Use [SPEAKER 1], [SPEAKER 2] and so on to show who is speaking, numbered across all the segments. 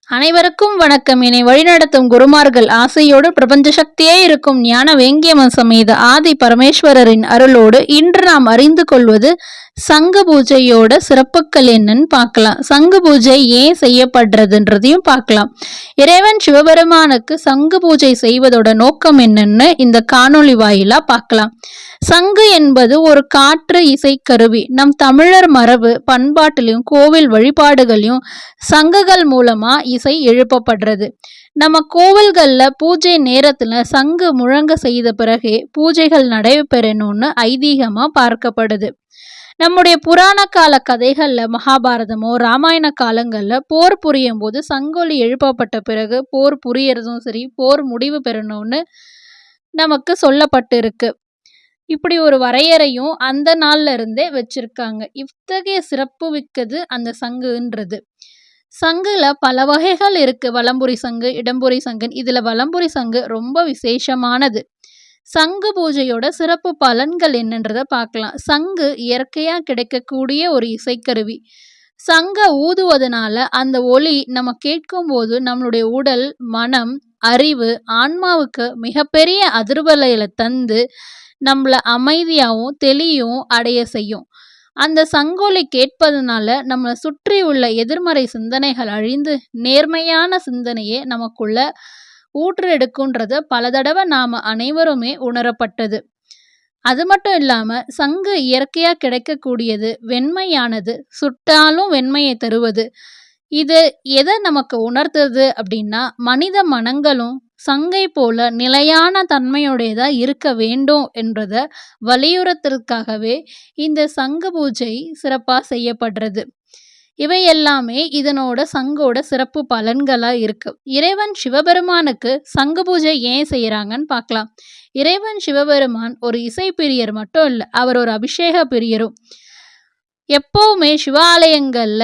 [SPEAKER 1] அனைவருக்கும் வணக்கம். என்னை வழிநடத்தும் குருமார்கள் ஆசையோடு பிரபஞ்ச சக்தியே இருக்கும் ஞான வேங்கியம சமேத ஆதி பரமேஸ்வரரின் அருளோடு இன்று நாம் அறிந்து கொள்வது சங்கு பூஜையோட சிறப்புகள் என்னன்னு பார்க்கலாம். சங்கு பூஜை ஏன் செய்யப்படுறதுன்றதையும் பார்க்கலாம். இறைவன் சிவபெருமானுக்கு சங்கு பூஜை செய்வதோட நோக்கம் என்னன்னு இந்த காணொளி வாயிலா பார்க்கலாம். சங்கு என்பது ஒரு காற்று இசை கருவி. நம் தமிழர் மரபு பண்பாட்டிலையும் கோவில் வழிபாடுகளையும் சங்குகள் மூலமா இசை எழுப்பப்படுறது. நம்ம கோவில்கள்ல பூஜை நேரத்துல சங்கு முழங்க செய்த பிறகே பூஜைகள் நடைபெறணும்னு ஐதீகமா பார்க்கப்படுது. நம்முடைய புராண கால கதைகள்ல மகாபாரதமோ ராமாயண காலங்கள்ல போர் புரியும் போது சங்கொலி எழுப்பப்பட்ட பிறகு போர் புரியறதும் சரி, போர் முடிவு பெறணும்னு நமக்கு சொல்லப்பட்டு இருக்கு. இப்படி ஒரு வரையறையும் அந்த நாள்ல இருந்தே வச்சிருக்காங்க. இத்தகைய சிறப்பு மிக்கது அந்த சங்குன்றது. சங்குல பல வகைகள் இருக்கு. வலம்புரி சங்கு, இடம்புரி சங்கு. இதுல வலம்புரி சங்கு ரொம்ப விசேஷமானது. சங்கு பூஜையோட சிறப்பு பலன்கள் என்னன்றத பார்க்கலாம். சங்கு இயற்கையா கிடைக்கக்கூடிய ஒரு இசைக்கருவி. சங்க ஊதுவதனால அந்த ஒலி நம்ம கேட்கும் போது நம்மளுடைய உடல், மனம், அறிவு, ஆன்மாவுக்கு மிகப்பெரிய அதிர்வலைகளை தந்து நம்மள அமைதியாகவும் தெளியும் அடைய செய்யும். அந்த சங்கொலி கேட்பதனால நம்மளை சுற்றி உள்ள எதிர்மறை சிந்தனைகள் அழிந்து நேர்மையான சிந்தனையே நமக்குள்ள ஊற்றெடுக்குன்றத பல தடவை நாம அனைவருமே உணரப்பட்டது. அது மட்டும் இல்லாம சங்கு இயற்கையா கிடைக்கக்கூடியது, வெண்மையானது, சுட்டாலும் வெண்மையை தருவது. இது எதை நமக்கு உணர்த்துது அப்படின்னா, மனித மனங்களும் சங்கை போல நிலையான தன்மையுடையதா இருக்க வேண்டும் என்றத வலியுறுத்துறதுக்காகவே இந்த சங்கு பூஜை சிறப்பா செய்யப்படுறது. இவை எல்லாமே இதனோட சங்கோட சிறப்பு பலன்களா இருக்கு. இறைவன் சிவபெருமானுக்கு சங்கு பூஜை ஏன் செய்யறாங்கன்னு பார்க்கலாம். இறைவன் சிவபெருமான் ஒரு இசை பிரியர் மட்டும் இல்லை, அவர் ஒரு அபிஷேக பிரியரும். எப்பவுமே சிவாலயங்கள்ல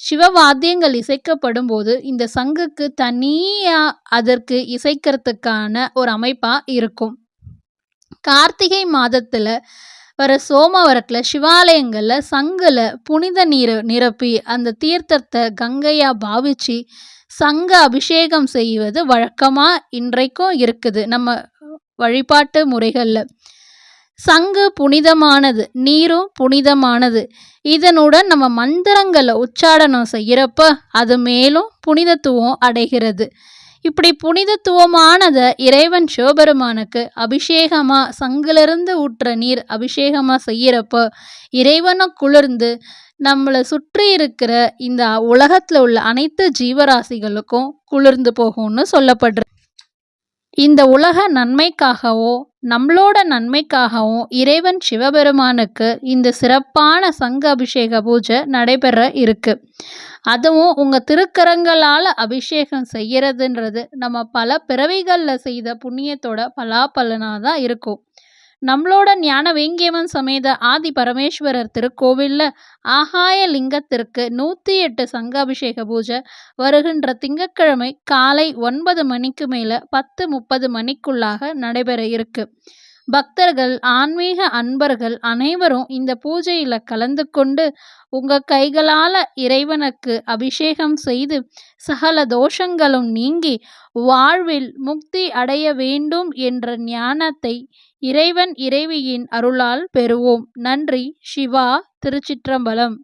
[SPEAKER 1] சிவவாத்தியங்கள் இசைக்கப்படும் போது இந்த சங்குக்கு தனியா அதற்கு இசைக்கிறதுக்கான ஒரு அமைப்பா இருக்கும். கார்த்திகை மாதத்துல வர சோமவாரத்துல சிவாலயங்கள்ல சங்குல புனித நீரை நிரப்பி அந்த தீர்த்தத்தை கங்கையா பாவிச்சு சங்க அபிஷேகம் செய்வது வழக்கமா இன்றைக்கும் இருக்குது நம்ம வழிபாட்டு முறைகள்ல. சங்கு புனிதமானது, நீரும் புனிதமானது. இதனுடன் நம்ம மந்திரங்களை உச்சாடனம் செய்யறப்ப அது மேலும் புனிதத்துவம் அடைகிறது. இப்படி புனிதத்துவமானத இறைவன் சிவபெருமானுக்கு அபிஷேகமா சங்கிலிருந்து ஊற்ற நீர் அபிஷேகமா செய்யறப்ப இறைவனும் குளிர்ந்து நம்மளை சுற்றி இருக்கிற இந்த உலகத்துல உள்ள அனைத்து ஜீவராசிகளுக்கும் குளிர்ந்து போகும்னு சொல்லப்படுறது. இந்த உலக நன்மைக்காகவோ நம்மளோட நன்மைக்காகவும் இறைவன் சிவபெருமானுக்கு இந்த சிறப்பான சங்க அபிஷேக பூஜை நடைபெற இருக்கு. அதுவும் உங்க திருக்கரங்களால அபிஷேகம் செய்யறதுன்றது நம்ம பல பிறவிகள்ல செய்த புண்ணியத்தோட பலாபலனாதான் இருக்கும். நம்மளோட ஞான வேங்கியவன் சமேத ஆதி பரமேஸ்வரர் திருக்கோவில்ல ஆகாய லிங்கத்திற்கு 108 சங்காபிஷேக பூஜை வருகின்ற திங்கட்கிழமை காலை 9 மணிக்கு மேல 10:30 மணிக்குள்ளாக நடைபெற இருக்கு. பக்தர்கள், ஆன்மீக அன்பர்கள் அனைவரும் இந்த பூஜையில கலந்து கொண்டு உங்க கைகளால இறைவனுக்கு அபிஷேகம் செய்து சகல தோஷங்களும் நீங்கி வாழ்வில் முக்தி அடைய வேண்டும் என்ற ஞானத்தை இறைவன் இறைவியின் அருளால் பெறுவோம். நன்றி. சிவா. திருச்சிற்றம்பலம்.